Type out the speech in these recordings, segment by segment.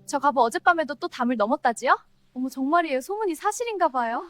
저 가부 어젯밤에도 또 담을 넘었다지요? 어머, 정말이에요. 소문이 사실인가 봐요.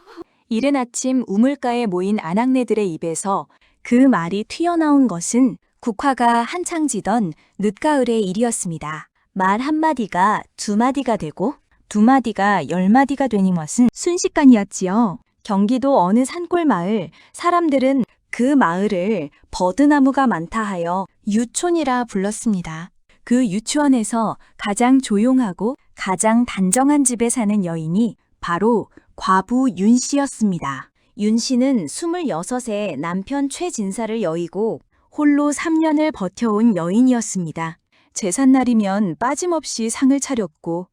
이른 아침 우물가에 모인 아낙네들의 입에서 그 말이 튀어나온 것은 국화가 한창 지던 늦가을의 일이었습니다. 말 한마디가 두 마디가 되고 두 마디가 열 마디가 되니 것은 순식간이었지요. 경기도 어느 산골 마을, 사람들은 그 마을을 버드나무가 많다 하여 유촌이라 불렀습니다. 그 유치원에서 가장 조용하고 가장 단정한 집에 사는 여인이 바로 과부 윤 씨였습니다. 윤 씨는 26세 남편 최진사를 여의고 홀로 3년을 버텨온 여인이었습니다. 제삿날이면 빠짐없이 상을 차렸고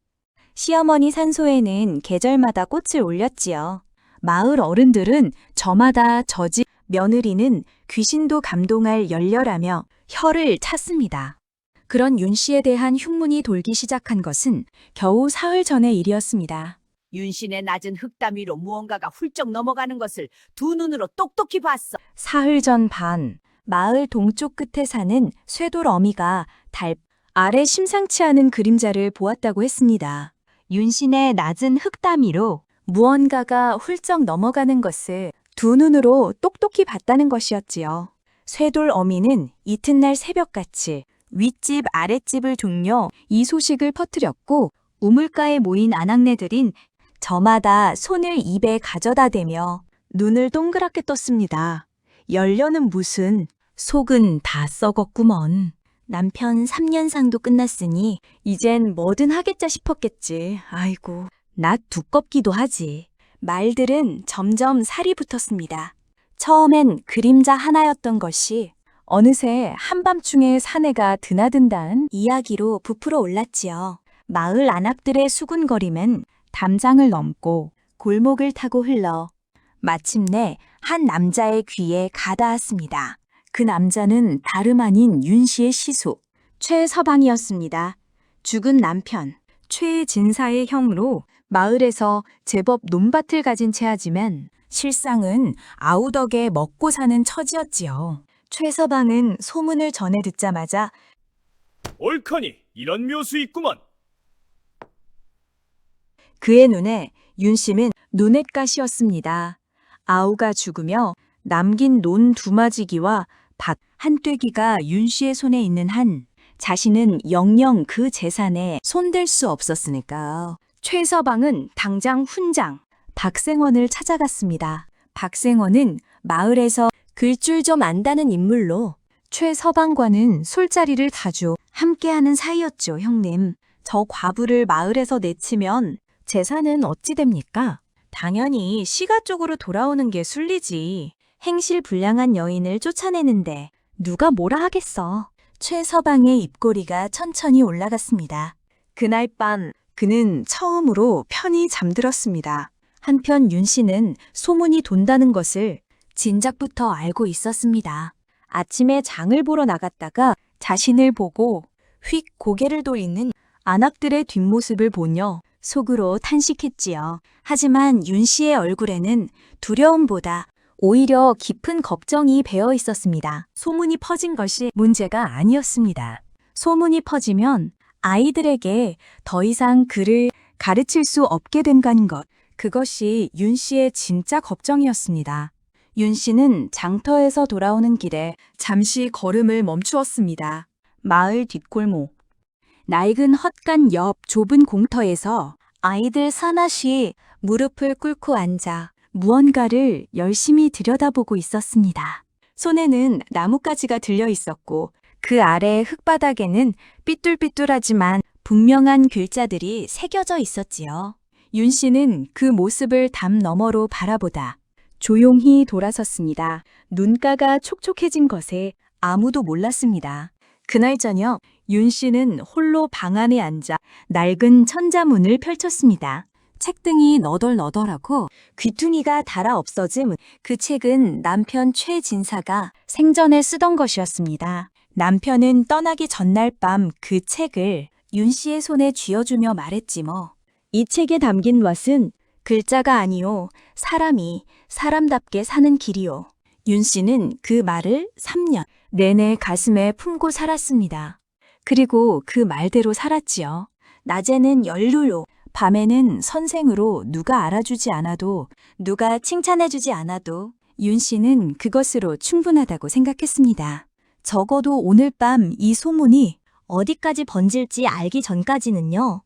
시어머니 산소에는 계절마다 꽃을 올렸지요. 마을 어른들은 저마다 저집, 며느리는 귀신도 감동할 열렬하며 혀를 찼습니다. 그런 윤 씨에 대한 흉문이 돌기 시작한 것은 겨우 사흘 전의 일이었습니다. 윤신의 낮은 흙담 위로 무언가가 훌쩍 넘어가는 것을 두 눈으로 똑똑히 봤어. 사흘 전 반, 마을 동쪽 끝에 사는 쇠돌 어미가 달 아래 심상치 않은 그림자를 보았다고 했습니다. 윤신의 낮은 흙담 위로 무언가가 훌쩍 넘어가는 것을 두 눈으로 똑똑히 봤다는 것이었지요. 쇠돌 어미는 이튿날 새벽같이 윗집 아랫집을 종려 이 소식을 퍼뜨렸고 우물가에 모인 아낙네들인 저마다 손을 입에 가져다 대며 눈을 동그랗게 떴습니다. 열려는 무슨, 속은 다 썩었구먼. 남편 3년상도 끝났으니 이젠 뭐든 하겠자 싶었겠지. 아이고, 낯 두껍기도 하지. 말들은 점점 살이 붙었습니다. 처음엔 그림자 하나였던 것이 어느새 한밤중에 사내가 드나든다는 이야기로 부풀어 올랐지요. 마을 안악들의 수군거림은 담장을 넘고 골목을 타고 흘러 마침내 한 남자의 귀에 가닿았습니다. 그 남자는 다름 아닌 윤 씨의 시소, 최서방이었습니다. 죽은 남편, 최진사의 형으로 마을에서 제법 논밭을 가진 채하지만 실상은 아우덕에 먹고 사는 처지였지요. 최서방은 소문을 전해 듣자마자 옳거니 이런 묘수 있구먼. 그의 눈에 윤씨는 눈엣가시였습니다. 아우가 죽으며 남긴 논 두마지기와 밭 한 떼기가 윤씨의 손에 있는 한 자신은 영영 그 재산에 손댈 수 없었으니까 최서방은 당장 훈장 박생원을 찾아갔습니다. 박생원은 마을에서 글줄 좀 안다는 인물로 최서방과는 술자리를 자주 함께하는 사이였죠, 형님. 저 과부를 마을에서 내치면 재산은 어찌 됩니까? 당연히 시가 쪽으로 돌아오는 게 순리지. 행실불량한 여인을 쫓아내는데 누가 뭐라 하겠어. 최서방의 입꼬리가 천천히 올라갔습니다. 그날 밤 그는 처음으로 편히 잠들었습니다. 한편 윤 씨는 소문이 돈다는 것을 진작부터 알고 있었습니다. 아침에 장을 보러 나갔다가 자신을 보고 휙 고개를 돌리는 안악들의 뒷모습을 보며 속으로 탄식했지요. 하지만 윤 씨의 얼굴에는 두려움보다 오히려 깊은 걱정이 배어 있었습니다. 소문이 퍼진 것이 문제가 아니었습니다. 소문이 퍼지면 아이들에게 더 이상 그를 가르칠 수 없게 된다는 것. 그것이 윤 씨의 진짜 걱정이었습니다. 윤 씨는 장터에서 돌아오는 길에 잠시 걸음을 멈추었습니다. 마을 뒷골목. 낡은 헛간 옆 좁은 공터에서 아이들 사나시 무릎을 꿇고 앉아 무언가를 열심히 들여다보고 있었습니다. 손에는 나뭇가지가 들려 있었고 그 아래 흙바닥에는 삐뚤삐뚤하지만 분명한 글자들이 새겨져 있었지요. 윤 씨는 그 모습을 담 너머로 바라보다 조용히 돌아섰습니다. 눈가가 촉촉해진 것에 아무도 몰랐습니다. 그날 저녁 윤 씨는 홀로 방 안에 앉아 낡은 천자문을 펼쳤습니다. 책등이 너덜너덜하고 귀퉁이가 달아 없어짐. 그 책은 남편 최진사가 생전에 쓰던 것이었습니다. 남편은 떠나기 전날 밤 그 책을 윤 씨의 손에 쥐어주며 말했지 뭐. 이 책에 담긴 것은 글자가 아니요, 사람이 사람답게 사는 길이요. 윤 씨는 그 말을 3년 내내 가슴에 품고 살았습니다. 그리고 그 말대로 살았지요. 낮에는 연루로, 밤에는 선생으로 누가 알아주지 않아도, 누가 칭찬해주지 않아도 윤 씨는 그것으로 충분하다고 생각했습니다. 적어도 오늘 밤 이 소문이 어디까지 번질지 알기 전까지는요.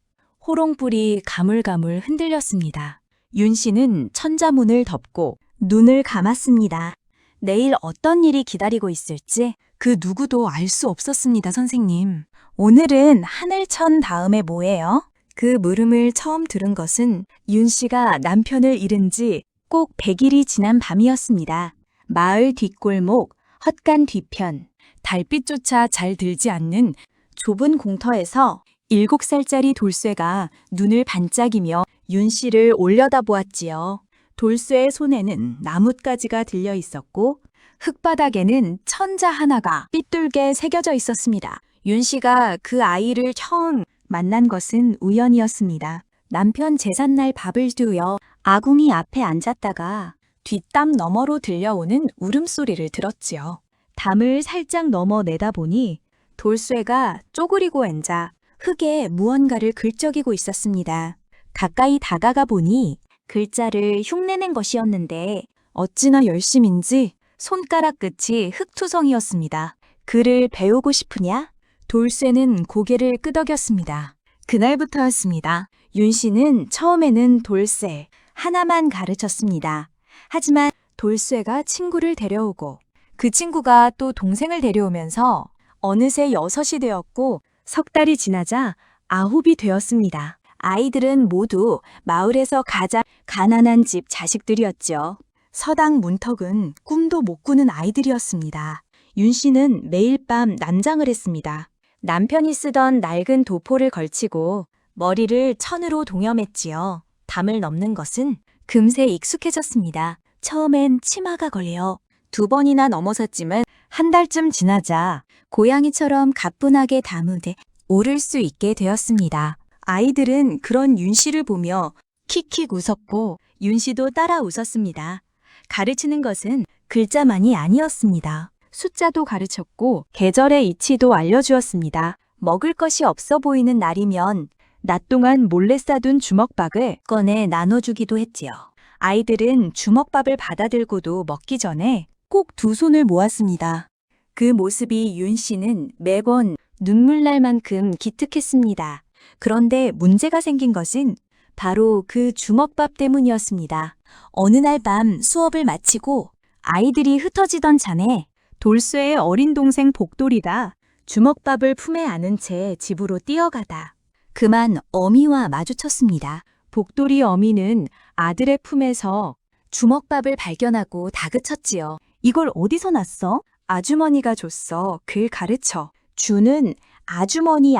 호롱불이 가물가물 흔들렸습니다. 윤 씨는 천자문을 덮고 눈을 감았습니다. 내일 어떤 일이 기다리고 있을지 그 누구도 알 수 없었습니다, 선생님. 오늘은 하늘천 다음에 뭐예요? 그 물음을 처음 들은 것은 윤 씨가 남편을 잃은 지 꼭 100일이 지난 밤이었습니다. 마을 뒷골목, 헛간 뒤편, 달빛조차 잘 들지 않는 좁은 공터에서 7살짜리 돌쇠가 눈을 반짝이며 윤 씨를 올려다보았지요. 돌쇠의 손에는 나뭇가지가 들려 있었고 흙바닥에는 천자 하나가 삐뚤게 새겨져 있었습니다. 윤 씨가 그 아이를 처음 만난 것은 우연이었습니다. 남편 제삿날 밥을 두어 아궁이 앞에 앉았다가 뒷담 너머로 들려오는 울음소리를 들었지요. 담을 살짝 넘어 내다보니 돌쇠가 쪼그리고 앉아 흙에 무언가를 긁적이고 있었습니다. 가까이 다가가 보니 글자를 흉내낸 것이었는데 어찌나 열심인지 손가락 끝이 흙투성이었습니다. 글을 배우고 싶으냐? 돌쇠는 고개를 끄덕였습니다. 그날부터였습니다. 윤 씨는 처음에는 돌쇠 하나만 가르쳤습니다. 하지만 돌쇠가 친구를 데려오고 그 친구가 또 동생을 데려오면서 어느새 6이 되었고 석 달이 지나자 9이 되었습니다. 아이들은 모두 마을에서 가장 가난한 집 자식들이었죠. 서당 문턱은 꿈도 못 꾸는 아이들이었습니다. 윤 씨는 매일 밤 난장을 했습니다. 남편이 쓰던 낡은 도포를 걸치고 머리를 천으로 동여맸지요. 담을 넘는 것은 금세 익숙해졌습니다. 처음엔 치마가 걸려 2번이나 넘어섰지만 한 달쯤 지나자 고양이처럼 가뿐하게 담으되 오를 수 있게 되었습니다. 아이들은 그런 윤 씨를 보며 킥킥 웃었고 윤 씨도 따라 웃었습니다. 가르치는 것은 글자만이 아니었습니다. 숫자도 가르쳤고 계절의 이치도 알려주었습니다. 먹을 것이 없어 보이는 날이면 낮 동안 몰래 싸둔 주먹밥을 꺼내 나눠주기도 했지요. 아이들은 주먹밥을 받아들고도 먹기 전에 꼭 2손을 모았습니다. 그 모습이 윤 씨는 매번 눈물 날 만큼 기특했습니다. 그런데 문제가 생긴 것은 바로 그 주먹밥 때문이었습니다. 어느 날 밤 수업을 마치고 아이들이 흩어지던 차에 돌쇠의 어린 동생 복돌이가 주먹밥을 품에 안은 채 집으로 뛰어가다 그만 어미와 마주쳤습니다. 복돌이 어미는 아들의 품에서 주먹밥을 발견하고 다그쳤지요. 이걸 어디서 났어? 아주머니가 줬어. 글 가르쳐. 주는 아주머니.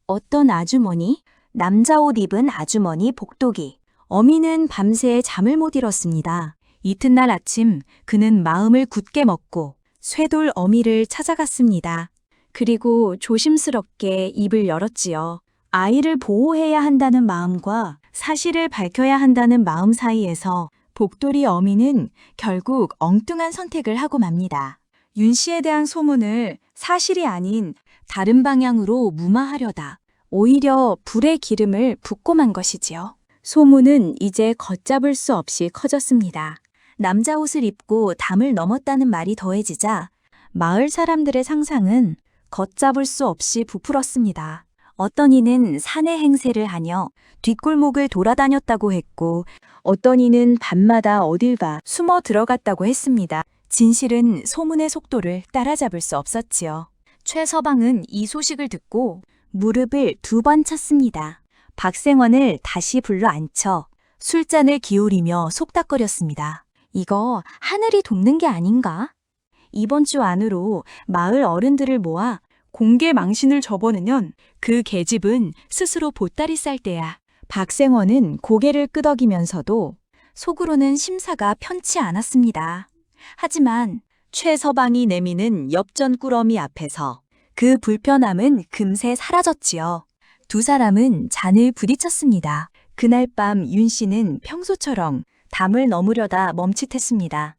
어떤 아주머니? 남자 옷 입은 아주머니 복독이. 어미는 밤새 잠을 못 이뤘습니다. 이튿날 아침 그는 마음을 굳게 먹고 쇠돌 어미를 찾아갔습니다. 그리고 조심스럽게 입을 열었지요. 아이를 보호해야 한다는 마음과 사실을 밝혀야 한다는 마음 사이에서 복돌이 어미는 결국 엉뚱한 선택을 하고 맙니다. 윤 씨에 대한 소문을 사실이 아닌 다른 방향으로 무마하려다 오히려 불에 기름을 붓고 만 것이지요. 소문은 이제 걷잡을 수 없이 커졌습니다. 남자 옷을 입고 담을 넘었다는 말이 더해지자 마을 사람들의 상상은 걷잡을 수 없이 부풀었습니다. 어떤 이는 산에 행세를 하며 뒷골목을 돌아다녔다고 했고 어떤 이는 밤마다 어딜 가 숨어 들어갔다고 했습니다. 진실은 소문의 속도를 따라잡을 수 없었지요. 최서방은 이 소식을 듣고 무릎을 2번 쳤습니다. 박생원을 다시 불러 앉혀 술잔을 기울이며 속닥거렸습니다. 이거 하늘이 돕는 게 아닌가? 이번 주 안으로 마을 어른들을 모아 공개 망신을 접어내면 그 계집은 스스로 보따리 쌀 때야. 박생원은 고개를 끄덕이면서도 속으로는 심사가 편치 않았습니다. 하지만 최서방이 내미는 엽전 꾸러미 앞에서 그 불편함은 금세 사라졌지요. 2 사람은 잔을 부딪혔습니다. 그날 밤 윤 씨는 평소처럼 담을 넘으려다 멈칫했습니다.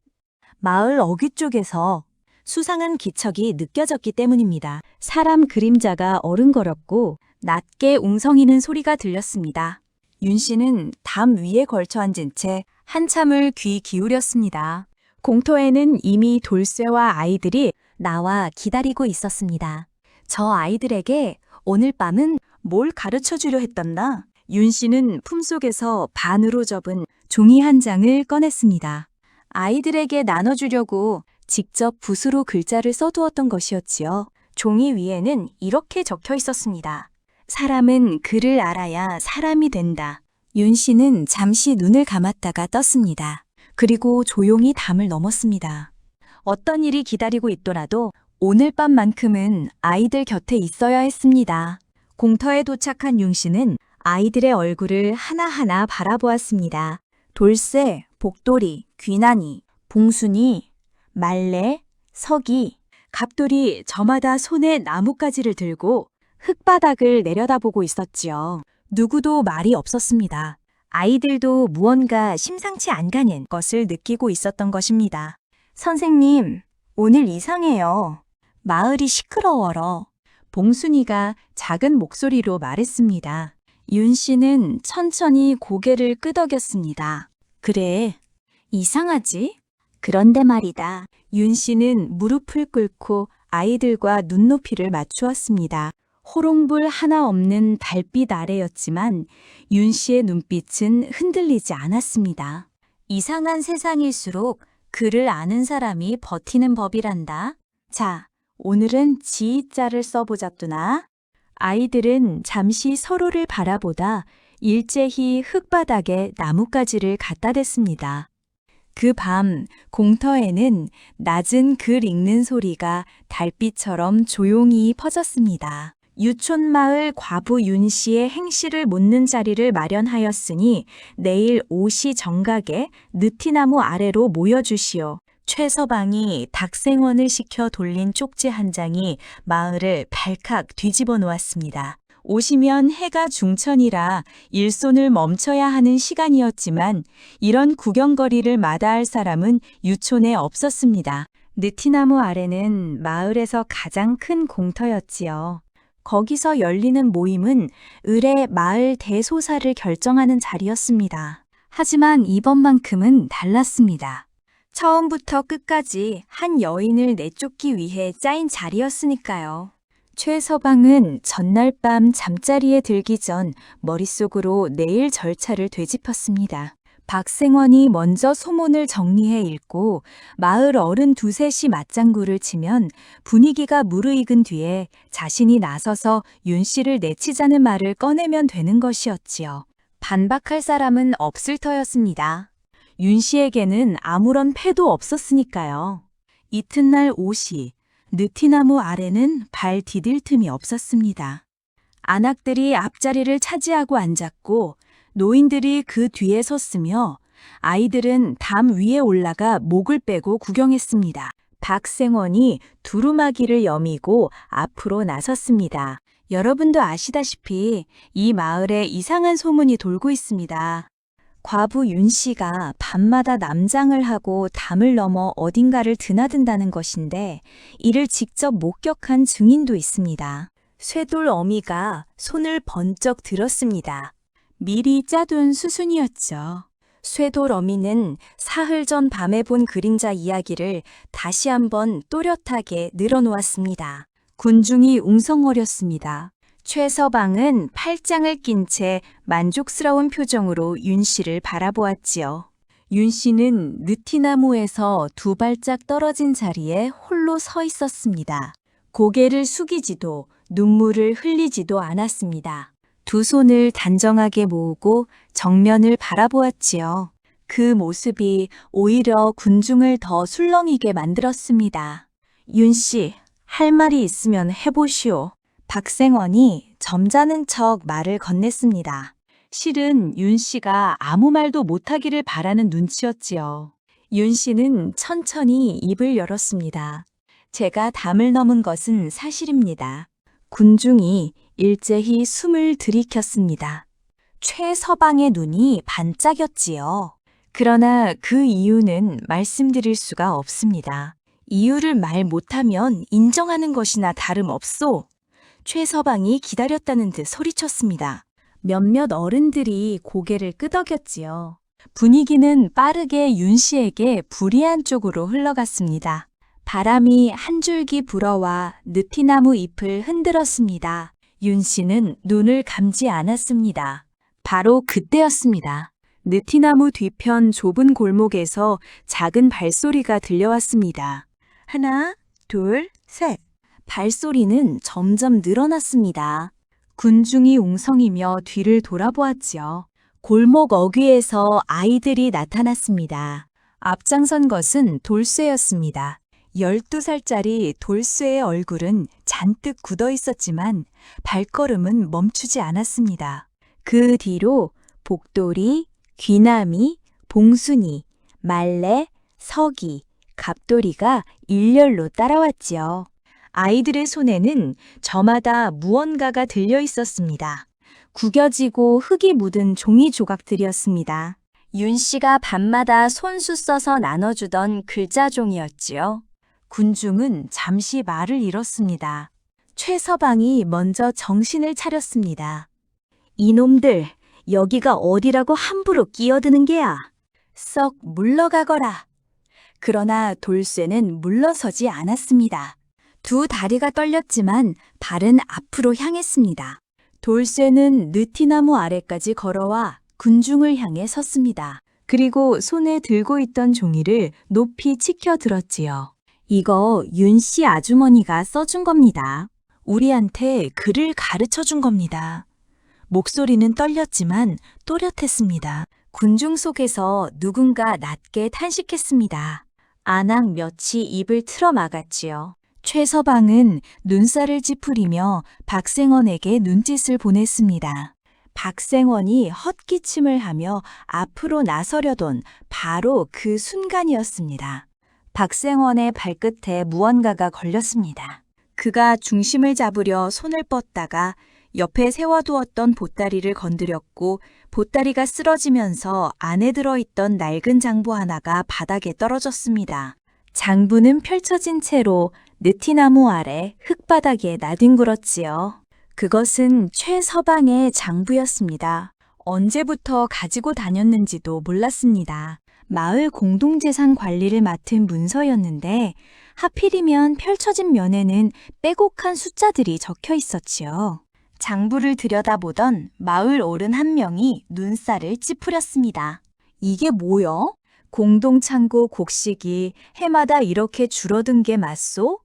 마을 어귀 쪽에서 수상한 기척이 느껴졌기 때문입니다. 사람 그림자가 어른거렸고 낮게 웅성이는 소리가 들렸습니다. 윤 씨는 담 위에 걸쳐 앉은 채 한참을 귀 기울였습니다. 공터에는 이미 돌쇠와 아이들이 나와 기다리고 있었습니다. 저 아이들에게 오늘 밤은 뭘 가르쳐 주려 했던가? 윤 씨는 품속에서 반으로 접은 종이 한 장을 꺼냈습니다. 아이들에게 나눠주려고 직접 붓으로 글자를 써두었던 것이었지요. 종이 위에는 이렇게 적혀 있었습니다. 사람은 글을 알아야 사람이 된다. 윤 씨는 잠시 눈을 감았다가 떴습니다. 그리고 조용히 담을 넘었습니다. 어떤 일이 기다리고 있더라도 오늘 밤만큼은 아이들 곁에 있어야 했습니다. 공터에 도착한 윤 씨는 아이들의 얼굴을 하나하나 바라보았습니다. 돌쇠, 복돌이, 귀난이, 봉순이, 말래, 서기, 갑돌이 저마다 손에 나뭇가지를 들고 흙바닥을 내려다보고 있었지요. 누구도 말이 없었습니다. 아이들도 무언가 심상치 않가는 것을 느끼고 있었던 것입니다. 선생님, 오늘 이상해요. 마을이 시끄러워러. 봉순이가 작은 목소리로 말했습니다. 윤 씨는 천천히 고개를 끄덕였습니다. 그래, 이상하지? 그런데 말이다. 윤 씨는 무릎을 꿇고 아이들과 눈높이를 맞추었습니다. 호롱불 하나 없는 달빛 아래였지만 윤 씨의 눈빛은 흔들리지 않았습니다. 이상한 세상일수록 글을 아는 사람이 버티는 법이란다. 자, 오늘은 지자를 써보자꾸나. 아이들은 잠시 서로를 바라보다 일제히 흙바닥에 나뭇가지를 갖다 댔습니다. 그 밤 공터에는 낮은 글 읽는 소리가 달빛처럼 조용히 퍼졌습니다. 유촌마을 과부 윤 씨의 행실을 묻는 자리를 마련하였으니 내일 5시 정각에 느티나무 아래로 모여주시오. 최서방이 닭생원을 시켜 돌린 쪽지 한 장이 마을을 발칵 뒤집어 놓았습니다. 오시면 해가 중천이라 일손을 멈춰야 하는 시간이었지만 이런 구경거리를 마다할 사람은 유촌에 없었습니다. 느티나무 아래는 마을에서 가장 큰 공터였지요. 거기서 열리는 모임은 을의 마을 대소사를 결정하는 자리였습니다. 하지만 이번만큼은 달랐습니다. 처음부터 끝까지 한 여인을 내쫓기 위해 짜인 자리였으니까요. 최서방은 전날 밤 잠자리에 들기 전 머릿속으로 내일 절차를 되짚었습니다. 박생원이 먼저 소문을 정리해 읽고 마을 어른 두셋이 맞장구를 치면 분위기가 무르익은 뒤에 자신이 나서서 윤 씨를 내치자는 말을 꺼내면 되는 것이었지요. 반박할 사람은 없을 터였습니다. 윤 씨에게는 아무런 패도 없었으니까요. 이튿날 오시, 느티나무 아래는 발 디딜 틈이 없었습니다. 안악들이 앞자리를 차지하고 앉았고 노인들이 그 뒤에 섰으며 아이들은 담 위에 올라가 목을 빼고 구경했습니다. 박생원이 두루마기를 여미고 앞으로 나섰습니다. 여러분도 아시다시피 이 마을에 이상한 소문이 돌고 있습니다. 과부 윤 씨가 밤마다 남장을 하고 담을 넘어 어딘가를 드나든다는 것인데 이를 직접 목격한 증인도 있습니다. 쇠돌 어미가 손을 번쩍 들었습니다. 미리 짜둔 수순이었죠. 쇠돌 어미는 사흘 전 밤에 본 그림자 이야기를 다시 한번 또렷하게 늘어놓았습니다. 군중이 웅성거렸습니다. 최서방은 팔짱을 낀 채 만족스러운 표정으로 윤 씨를 바라보았지요. 윤 씨는 느티나무에서 두 발짝 떨어진 자리에 홀로 서 있었습니다. 고개를 숙이지도 눈물을 흘리지도 않았습니다. 두 손을 단정하게 모으고 정면을 바라보았지요. 그 모습이 오히려 군중을 더 술렁이게 만들었습니다. 윤 씨, 할 말이 있으면 해보시오. 박생원이 점잖은 척 말을 건넸습니다. 실은 윤 씨가 아무 말도 못하기를 바라는 눈치였지요. 윤 씨는 천천히 입을 열었습니다. 제가 담을 넘은 것은 사실입니다. 군중이 일제히 숨을 들이켰습니다. 최서방의 눈이 반짝였지요. 그러나 그 이유는 말씀드릴 수가 없습니다. 이유를 말 못하면 인정하는 것이나 다름없소. 최서방이 기다렸다는 듯 소리쳤습니다. 몇몇 어른들이 고개를 끄덕였지요. 분위기는 빠르게 윤 씨에게 불리한 쪽으로 흘러갔습니다. 바람이 한 줄기 불어와 느티나무 잎을 흔들었습니다. 윤 씨는 눈을 감지 않았습니다. 바로 그때였습니다. 느티나무 뒤편 좁은 골목에서 작은 발소리가 들려왔습니다. 하나, 둘, 셋. 발소리는 점점 늘어났습니다. 군중이 웅성이며 뒤를 돌아보았지요. 골목 어귀에서 아이들이 나타났습니다. 앞장선 것은 돌쇠였습니다. 12살짜리 돌쇠의 얼굴은 잔뜩 굳어 있었지만 발걸음은 멈추지 않았습니다. 그 뒤로 복돌이, 귀남이, 봉순이, 말레, 서기, 갑돌이가 일렬로 따라왔지요. 아이들의 손에는 저마다 무언가가 들려 있었습니다. 구겨지고 흙이 묻은 종이 조각들이었습니다. 윤 씨가 밤마다 손수 써서 나눠주던 글자종이었지요. 군중은 잠시 말을 잃었습니다. 최서방이 먼저 정신을 차렸습니다. 이놈들, 여기가 어디라고 함부로 끼어드는 게야. 썩 물러가거라. 그러나 돌쇠는 물러서지 않았습니다. 두 다리가 떨렸지만 발은 앞으로 향했습니다. 돌쇠는 느티나무 아래까지 걸어와 군중을 향해 섰습니다. 그리고 손에 들고 있던 종이를 높이 치켜 들었지요. 이거 윤 씨 아주머니가 써준 겁니다. 우리한테 글을 가르쳐 준 겁니다. 목소리는 떨렸지만 또렷했습니다. 군중 속에서 누군가 낮게 탄식했습니다. 안악 몇이 입을 틀어 막았지요. 최서방은 눈살을 찌푸리며 박생원에게 눈짓을 보냈습니다. 박생원이 헛기침을 하며 앞으로 나서려던 바로 그 순간이었습니다. 박생원의 발끝에 무언가가 걸렸습니다. 그가 중심을 잡으려 손을 뻗다가 옆에 세워두었던 보따리를 건드렸고 보따리가 쓰러지면서 안에 들어있던 낡은 장부 하나가 바닥에 떨어졌습니다. 장부는 펼쳐진 채로 느티나무 아래 흙바닥에 나뒹굴었지요. 그것은 최서방의 장부였습니다. 언제부터 가지고 다녔는지도 몰랐습니다. 마을 공동재산 관리를 맡은 문서였는데 하필이면 펼쳐진 면에는 빼곡한 숫자들이 적혀 있었지요. 장부를 들여다보던 마을 어른 한 명이 눈살을 찌푸렸습니다. 이게 뭐여? 공동창고 곡식이 해마다 이렇게 줄어든 게 맞소?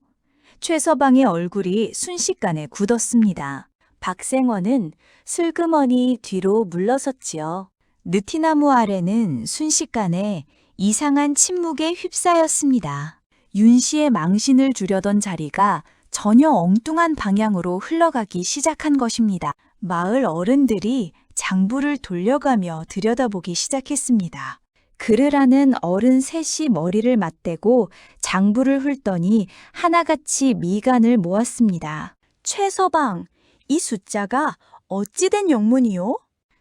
최서방의 얼굴이 순식간에 굳었습니다. 박생원은 슬그머니 뒤로 물러섰지요. 느티나무 아래는 순식간에 이상한 침묵에 휩싸였습니다. 윤 씨의 망신을 주려던 자리가 전혀 엉뚱한 방향으로 흘러가기 시작한 것입니다. 마을 어른들이 장부를 돌려가며 들여다보기 시작했습니다. 글을 하는 어른 셋이 머리를 맞대고 장부를 훑더니 하나같이 미간을 모았습니다. 최서방, 이 숫자가 어찌된 영문이요?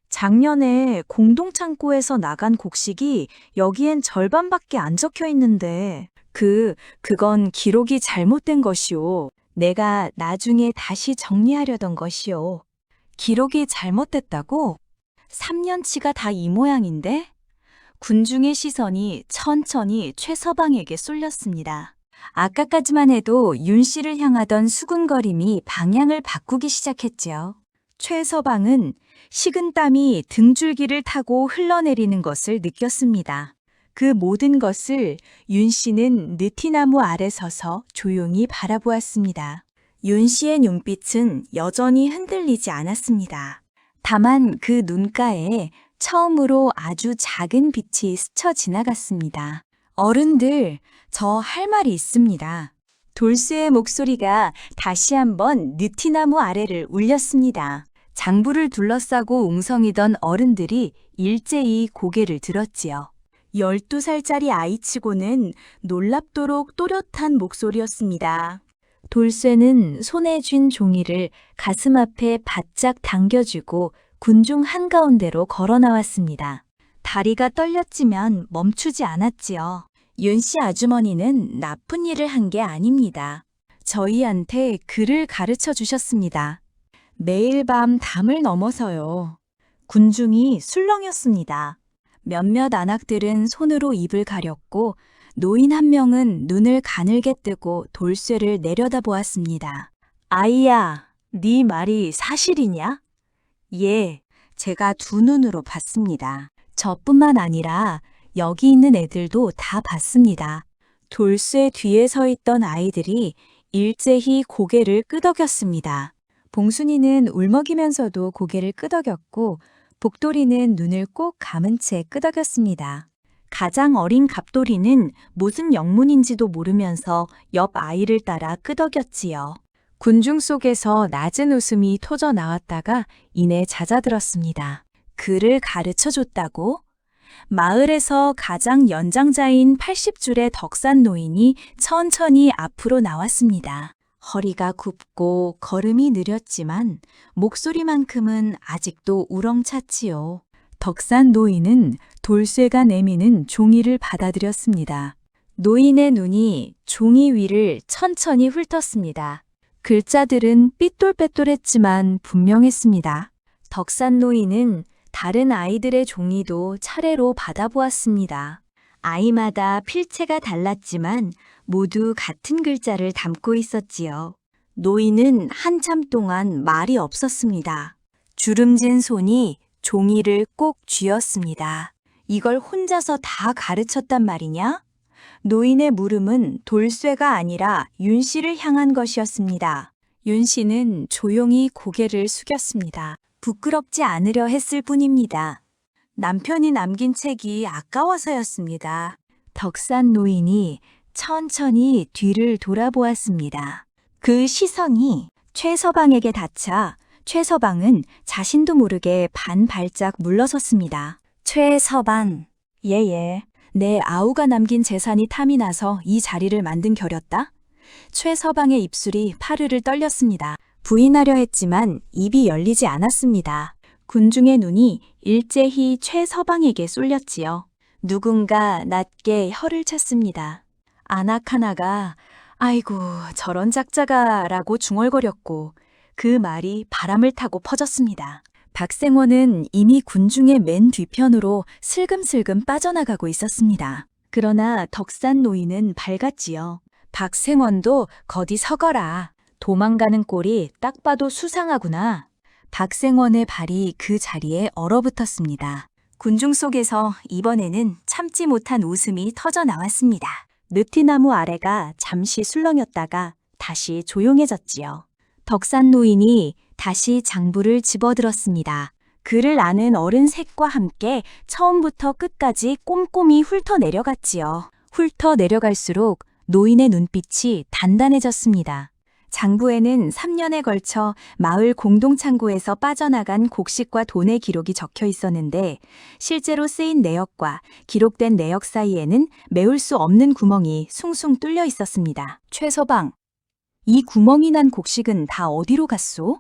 작년에 공동창고에서 나간 곡식이 여기엔 절반밖에 안 적혀 있는데 그건 기록이 잘못된 것이오. 내가 나중에 다시 정리하려던 것이오. 기록이 잘못됐다고? 3년치가 다 이 모양인데? 군중의 시선이 천천히 최서방에게 쏠렸습니다. 아까까지만 해도 윤 씨를 향하던 수군거림이 방향을 바꾸기 시작했지요. 최서방은 식은땀이 등줄기를 타고 흘러내리는 것을 느꼈습니다. 그 모든 것을 윤 씨는 느티나무 아래 서서 조용히 바라보았습니다. 윤 씨의 눈빛은 여전히 흔들리지 않았습니다. 다만 그 눈가에 처음으로 아주 작은 빛이 스쳐 지나갔습니다. 어른들, 저 할 말이 있습니다. 돌쇠의 목소리가 다시 한번 느티나무 아래를 울렸습니다. 장부를 둘러싸고 웅성이던 어른들이 일제히 고개를 들었지요. 12살짜리 아이치고는 놀랍도록 또렷한 목소리였습니다. 돌쇠는 손에 쥔 종이를 가슴 앞에 바짝 당겨쥐고 군중 한가운데로 걸어 나왔습니다. 다리가 떨렸지만 멈추지 않았지요. 윤 씨 아주머니는 나쁜 일을 한 게 아닙니다. 저희한테 글을 가르쳐 주셨습니다. 매일 밤 담을 넘어서요. 군중이 술렁였습니다. 몇몇 안악들은 손으로 입을 가렸고 노인 한 명은 눈을 가늘게 뜨고 돌쇠를 내려다보았습니다. 아이야, 네 말이 사실이냐? 예, 제가 두 눈으로 봤습니다. 저뿐만 아니라 여기 있는 애들도 다 봤습니다. 돌쇠 뒤에 서 있던 아이들이 일제히 고개를 끄덕였습니다. 봉순이는 울먹이면서도 고개를 끄덕였고 복돌이는 눈을 꼭 감은 채 끄덕였습니다. 가장 어린 갑돌이는 무슨 영문인지도 모르면서 옆 아이를 따라 끄덕였지요. 군중 속에서 낮은 웃음이 터져 나왔다가 이내 잦아들었습니다. 글을 가르쳐 줬다고? 마을에서 가장 연장자인 80줄의 덕산 노인이 천천히 앞으로 나왔습니다. 허리가 굽고 걸음이 느렸지만 목소리만큼은 아직도 우렁찼지요. 덕산 노인은 돌쇠가 내미는 종이를 받아들였습니다. 노인의 눈이 종이 위를 천천히 훑었습니다. 글자들은 삐뚤빼뚤했지만 분명했습니다. 덕산 노인은 다른 아이들의 종이도 차례로 받아보았습니다. 아이마다 필체가 달랐지만 모두 같은 글자를 담고 있었지요. 노인은 한참 동안 말이 없었습니다. 주름진 손이 종이를 꼭 쥐었습니다. 이걸 혼자서 다 가르쳤단 말이냐? 노인의 물음은 돌쇠가 아니라 윤 씨를 향한 것이었습니다. 윤 씨는 조용히 고개를 숙였습니다. 부끄럽지 않으려 했을 뿐입니다. 남편이 남긴 책이 아까워서였습니다. 덕산 노인이 천천히 뒤를 돌아보았습니다. 그 시선이 최서방에게 닿자 최서방은 자신도 모르게 반 발짝 물러섰습니다. 최서방, 예예, 내 아우가 남긴 재산이 탐이 나서 이 자리를 만든 겨렸다? 최서방의 입술이 파르르 떨렸습니다. 부인하려 했지만 입이 열리지 않았습니다. 군중의 눈이 일제히 최서방에게 쏠렸지요. 누군가 낮게 혀를 찼습니다. 안악 하나가 아이고 저런 작자가 라고 중얼거렸고 그 말이 바람을 타고 퍼졌습니다. 박생원은 이미 군중의 맨 뒤편으로 슬금슬금 빠져나가고 있었습니다. 그러나 덕산 노인은 밝았지요. 박생원도 거기 서거라. 도망가는 꼴이 딱 봐도 수상하구나. 박생원의 발이 그 자리에 얼어붙었습니다. 군중 속에서 이번에는 참지 못한 웃음이 터져 나왔습니다. 느티나무 아래가 잠시 술렁였다가 다시 조용해졌지요. 덕산 노인이 다시 장부를 집어들었습니다. 글을 아는 어른 셋과 함께 처음부터 끝까지 꼼꼼히 훑어내려갔지요. 훑어내려갈수록 노인의 눈빛이 단단해졌습니다. 장부에는 3년에 걸쳐 마을 공동창고에서 빠져나간 곡식과 돈의 기록이 적혀 있었는데 실제로 쓰인 내역과 기록된 내역 사이에는 메울 수 없는 구멍이 숭숭 뚫려 있었습니다. 최서방, 이 구멍이 난 곡식은 다 어디로 갔소?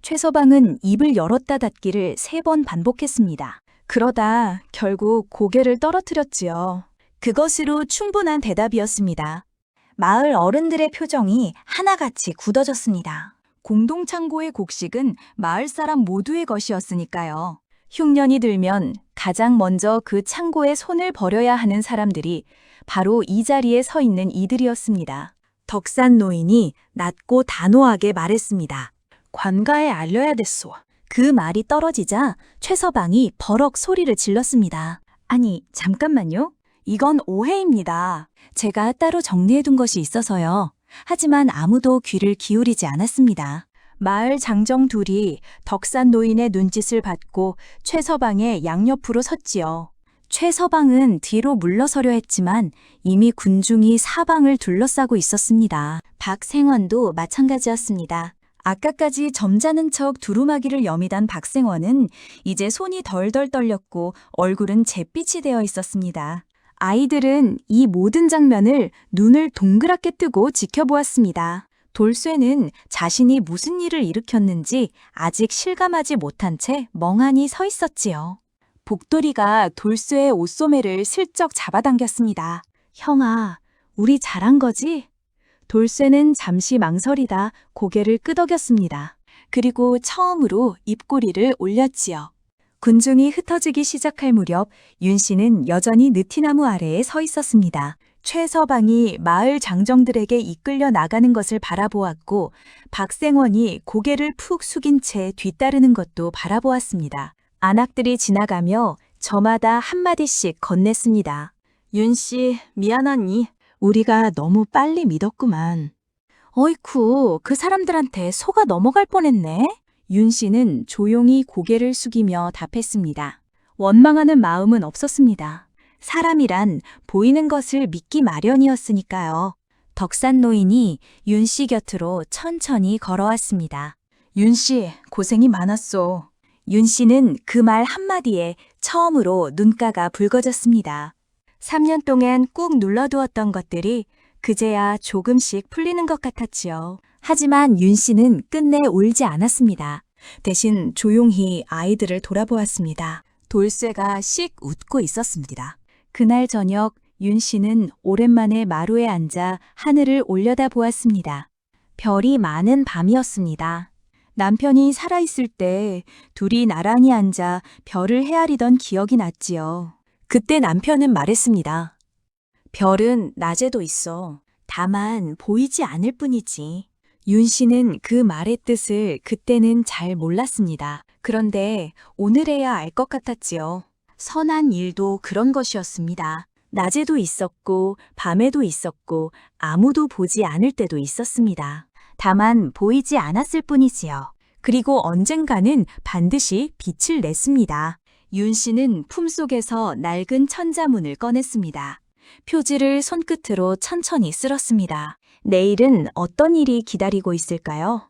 최서방은 입을 열었다 닫기를 3번 반복했습니다. 그러다 결국 고개를 떨어뜨렸지요. 그것으로 충분한 대답이었습니다. 마을 어른들의 표정이 하나같이 굳어졌습니다. 공동창고의 곡식은 마을 사람 모두의 것이었으니까요. 흉년이 들면 가장 먼저 그 창고에 손을 버려야 하는 사람들이 바로 이 자리에 서 있는 이들이었습니다. 덕산 노인이 낮고 단호하게 말했습니다. 관가에 알려야 됐소. 그 말이 떨어지자 최서방이 버럭 소리를 질렀습니다. 아니, 잠깐만요. 이건 오해입니다. 제가 따로 정리해둔 것이 있어서요. 하지만 아무도 귀를 기울이지 않았습니다. 마을 장정 둘이 덕산 노인의 눈짓을 받고 최서방의 양옆으로 섰지요. 최서방은 뒤로 물러서려 했지만 이미 군중이 사방을 둘러싸고 있었습니다. 박생원도 마찬가지였습니다. 아까까지 점잖은 척 두루마기를 여미던 박생원은 이제 손이 덜덜 떨렸고 얼굴은 잿빛이 되어 있었습니다. 아이들은 이 모든 장면을 눈을 동그랗게 뜨고 지켜보았습니다. 돌쇠는 자신이 무슨 일을 일으켰는지 아직 실감하지 못한 채 멍하니 서 있었지요. 복돌이가 돌쇠의 옷소매를 슬쩍 잡아당겼습니다. 형아, 우리 잘한 거지? 돌쇠는 잠시 망설이다 고개를 끄덕였습니다. 그리고 처음으로 입꼬리를 올렸지요. 군중이 흩어지기 시작할 무렵 윤 씨는 여전히 느티나무 아래에 서 있었습니다. 최서방이 마을 장정들에게 이끌려 나가는 것을 바라보았고 박생원이 고개를 푹 숙인 채 뒤따르는 것도 바라보았습니다. 안악들이 지나가며 저마다 한마디씩 건넸습니다. 윤 씨, 미안하니 우리가 너무 빨리 믿었구만. 어이쿠, 그 사람들한테 속아 넘어갈 뻔했네. 윤 씨는 조용히 고개를 숙이며 답했습니다. 원망하는 마음은 없었습니다. 사람이란 보이는 것을 믿기 마련이었으니까요. 덕산 노인이 윤 씨 곁으로 천천히 걸어왔습니다. 윤 씨, 고생이 많았소. 윤 씨는 그 말 한마디에 처음으로 눈가가 붉어졌습니다. 3년 동안 꾹 눌러두었던 것들이 그제야 조금씩 풀리는 것 같았지요. 하지만 윤 씨는 끝내 울지 않았습니다. 대신 조용히 아이들을 돌아보았습니다. 돌쇠가 씩 웃고 있었습니다. 그날 저녁 윤 씨는 오랜만에 마루에 앉아 하늘을 올려다 보았습니다. 별이 많은 밤이었습니다. 남편이 살아있을 때 둘이 나란히 앉아 별을 헤아리던 기억이 났지요. 그때 남편은 말했습니다. 별은 낮에도 있어. 다만 보이지 않을 뿐이지. 윤 씨는 그 말의 뜻을 그때는 잘 몰랐습니다. 그런데 오늘에야 알 것 같았지요. 선한 일도 그런 것이었습니다. 낮에도 있었고 밤에도 있었고 아무도 보지 않을 때도 있었습니다. 다만 보이지 않았을 뿐이지요. 그리고 언젠가는 반드시 빛을 냈습니다. 윤 씨는 품속에서 낡은 천자문을 꺼냈습니다. 표지를 손끝으로 천천히 쓸었습니다. 내일은 어떤 일이 기다리고 있을까요?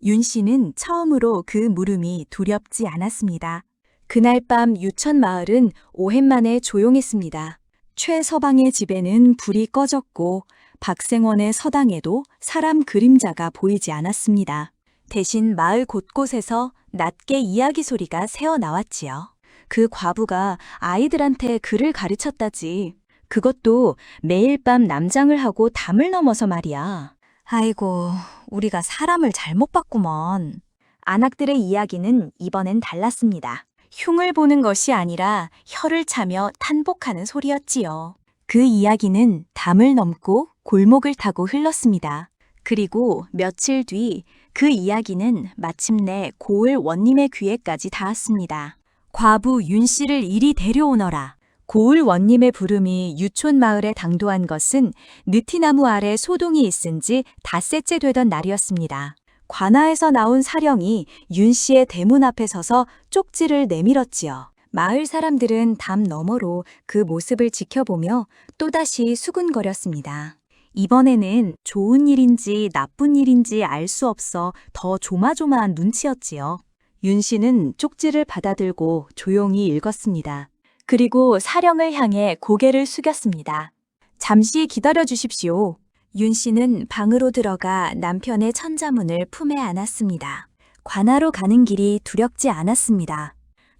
윤 씨는 처음으로 그 물음이 두렵지 않았습니다. 그날 밤 유천 마을은 오랜만에 조용했습니다. 최서방의 집에는 불이 꺼졌고 박생원의 서당에도 사람 그림자가 보이지 않았습니다. 대신 마을 곳곳에서 낮게 이야기 소리가 새어나왔지요. 그 과부가 아이들한테 글을 가르쳤다지. 그것도 매일 밤 남장을 하고 담을 넘어서 말이야. 아이고, 우리가 사람을 잘못 봤구먼. 안악들의 이야기는 이번엔 달랐습니다. 흉을 보는 것이 아니라 혀를 차며 탄복하는 소리였지요. 그 이야기는 담을 넘고 골목을 타고 흘렀습니다. 그리고 며칠 뒤 그 이야기는 마침내 고을 원님의 귀에까지 닿았습니다. 과부 윤 씨를 이리 데려오너라. 고을 원님의 부름이 유촌 마을에 당도한 것은 느티나무 아래 소동이 있은 지 닷새째 되던 날이었습니다. 관아에서 나온 사령이 윤 씨의 대문 앞에 서서 쪽지를 내밀었지요. 마을 사람들은 담 너머로 그 모습을 지켜보며 또다시 수군거렸습니다. 이번에는 좋은 일인지 나쁜 일인지 알 수 없어 더 조마조마한 눈치였지요. 윤 씨는 쪽지를 받아들고 조용히 읽었습니다. 그리고 사령을 향해 고개를 숙였습니다. 잠시 기다려 주십시오. 윤 씨는 방으로 들어가 남편의 천자문을 품에 안았습니다. 관아로 가는 길이 두렵지 않았습니다.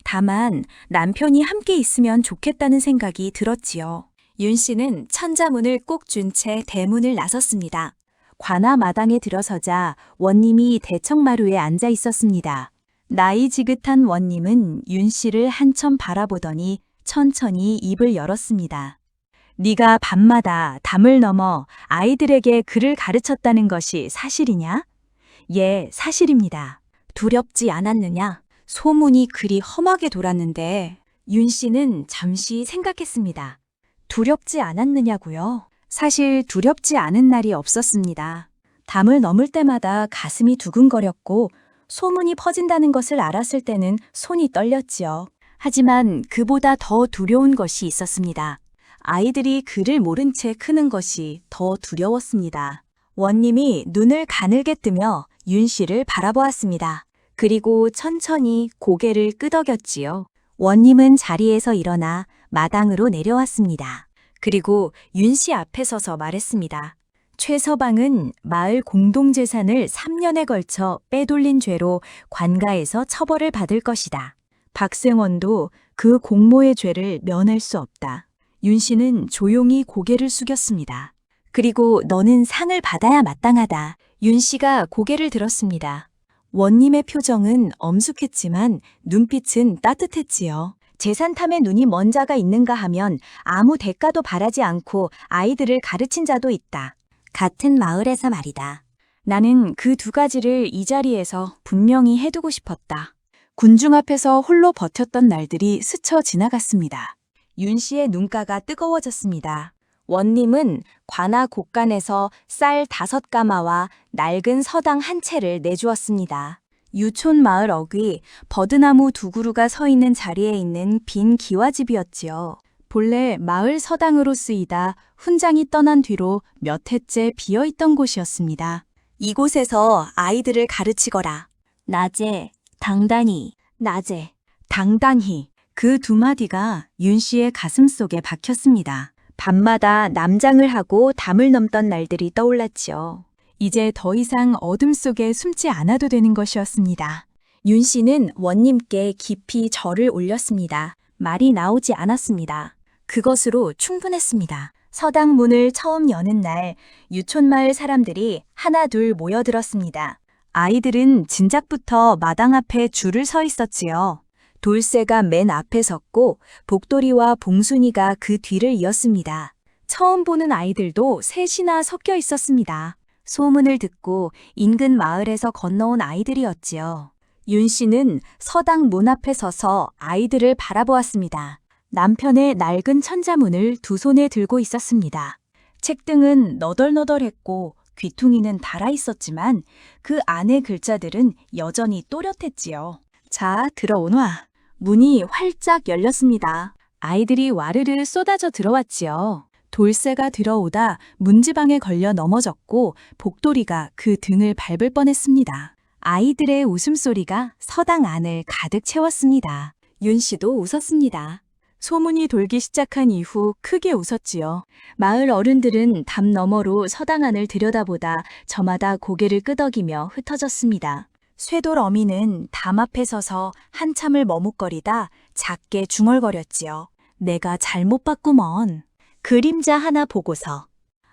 다만 남편이 함께 있으면 좋겠다는 생각이 들었지요. 윤 씨는 천자문을 꼭 준 채 대문을 나섰습니다. 관아 마당에 들어서자 원님이 대청마루에 앉아 있었습니다. 나이 지긋한 원님은 윤 씨를 한참 바라보더니 천천히 입을 열었습니다. 네가 밤마다 담을 넘어 아이들에게 글을 가르쳤다는 것이 사실이냐? 예, 사실입니다. 두렵지 않았느냐? 소문이 그리 험하게 돌았는데 윤 씨는 잠시 생각했습니다. 두렵지 않았느냐고요? 사실 두렵지 않은 날이 없었습니다. 담을 넘을 때마다 가슴이 두근거렸고 소문이 퍼진다는 것을 알았을 때는 손이 떨렸지요. 하지만 그보다 더 두려운 것이 있었습니다. 아이들이 글을 모른 채 크는 것이 더 두려웠습니다. 원님이 눈을 가늘게 뜨며 윤 씨를 바라보았습니다. 그리고 천천히 고개를 끄덕였지요. 원님은 자리에서 일어나 마당으로 내려왔습니다. 그리고 윤 씨 앞에 서서 말했습니다. 최서방은 마을 공동재산을 3년에 걸쳐 빼돌린 죄로 관가에서 처벌을 받을 것이다. 박생원도 그 공모의 죄를 면할 수 없다. 윤 씨는 조용히 고개를 숙였습니다. 그리고 너는 상을 받아야 마땅하다. 윤 씨가 고개를 들었습니다. 원님의 표정은 엄숙했지만 눈빛은 따뜻했지요. 재산탐에 눈이 먼 자가 있는가 하면 아무 대가도 바라지 않고 아이들을 가르친 자도 있다. 같은 마을에서 말이다. 나는 그 두 가지를 이 자리에서 분명히 해두고 싶었다. 군중 앞에서 홀로 버텼던 날들이 스쳐 지나갔습니다. 윤 씨의 눈가가 뜨거워졌습니다. 원님은 관아 곳간에서 쌀 5가마와 낡은 서당 한 채를 내주었습니다. 유촌 마을 어귀 버드나무 2그루가 서 있는 자리에 있는 빈 기와집이었지요. 본래 마을 서당으로 쓰이다 훈장이 떠난 뒤로 몇 해째 비어있던 곳이었습니다. 이곳에서 아이들을 가르치거라. 낮에, 당단히, 낮에, 당단히. 그 두 마디가 윤 씨의 가슴 속에 박혔습니다. 밤마다 남장을 하고 담을 넘던 날들이 떠올랐지요. 이제 더 이상 어둠 속에 숨지 않아도 되는 것이었습니다. 윤 씨는 원님께 깊이 절을 올렸습니다. 말이 나오지 않았습니다. 그것으로 충분했습니다. 서당 문을 처음 여는 날 유촌마을 사람들이 하나 둘 모여들었습니다. 아이들은 진작부터 마당 앞에 줄을 서 있었지요. 돌쇠가 맨 앞에 섰고 복돌이와 봉순이가 그 뒤를 이었습니다. 처음 보는 아이들도 셋이나 섞여 있었습니다. 소문을 듣고 인근 마을에서 건너온 아이들이었지요. 윤 씨는 서당 문 앞에 서서 아이들을 바라보았습니다. 남편의 낡은 천자문을 두 손에 들고 있었습니다. 책등은 너덜너덜했고 귀퉁이는 닳아 있었지만 그 안의 글자들은 여전히 또렷했지요. 자, 들어오너라. 문이 활짝 열렸습니다. 아이들이 와르르 쏟아져 들어왔지요. 돌쇠가 들어오다 문지방에 걸려 넘어졌고 복돌이가 그 등을 밟을 뻔했습니다. 아이들의 웃음소리가 서당 안을 가득 채웠습니다. 윤 씨도 웃었습니다. 소문이 돌기 시작한 이후 크게 웃었지요. 마을 어른들은 담 너머로 서당 안을 들여다보다 저마다 고개를 끄덕이며 흩어졌습니다. 쇠돌 어미는 담 앞에 서서 한참을 머뭇거리다 작게 중얼거렸지요. 내가 잘못 봤구먼. 그림자 하나 보고서.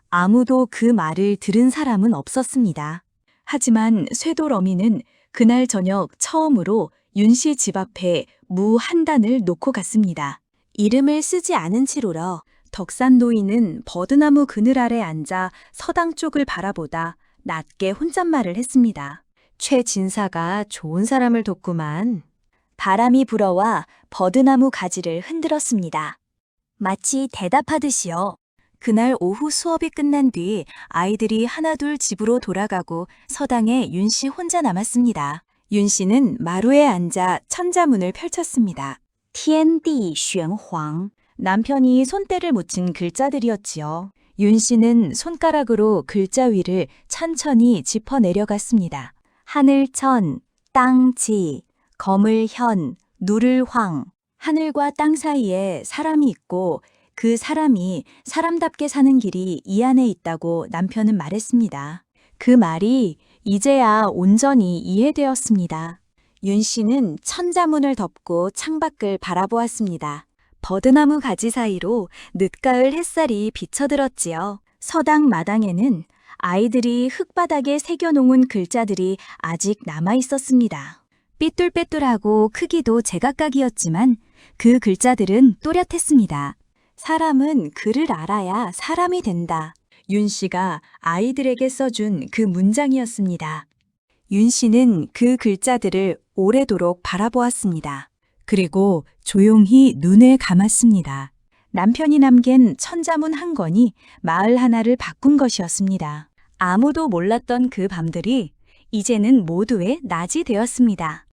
아무도 그 말을 들은 사람은 없었습니다. 하지만 쇠돌 어미는 그날 저녁 처음으로 윤 씨 집 앞에 무 한 단을 놓고 갔습니다. 이름을 쓰지 않은 치로러 덕산 노인은 버드나무 그늘 아래 앉아 서당 쪽을 바라보다 낮게 혼잣말을 했습니다. 최 진사가 좋은 사람을 돕구만. 바람이 불어와 버드나무 가지를 흔들었습니다. 마치 대답하듯이요. 그날 오후 수업이 끝난 뒤 아이들이 하나둘 집으로 돌아가고 서당에 윤 씨 혼자 남았습니다. 윤 씨는 마루에 앉아 천자문을 펼쳤습니다. 티엔디 쉔황. 남편이 손때를 묻힌 글자들이었지요. 윤 씨는 손가락으로 글자 위를 천천히 짚어 내려갔습니다. 하늘천, 땅지, 거물현, 누를황. 하늘과 땅 사이에 사람이 있고 그 사람이 사람답게 사는 길이 이 안에 있다고 남편은 말했습니다. 그 말이 이제야 온전히 이해되었습니다. 윤 씨는 천자문을 덮고 창밖을 바라보았습니다. 버드나무 가지 사이로 늦가을 햇살이 비쳐들었지요. 서당 마당에는 아이들이 흙바닥에 새겨놓은 글자들이 아직 남아 있었습니다. 삐뚤빼뚤하고 크기도 제각각이었지만 그 글자들은 또렷했습니다. 사람은 글을 알아야 사람이 된다. 윤 씨가 아이들에게 써준 그 문장이었습니다. 윤 씨는 그 글자들을 오래도록 바라보았습니다. 그리고 조용히 눈을 감았습니다. 남편이 남긴 천자문 한 권이 마을 하나를 바꾼 것이었습니다. 아무도 몰랐던 그 밤들이 이제는 모두의 낮이 되었습니다.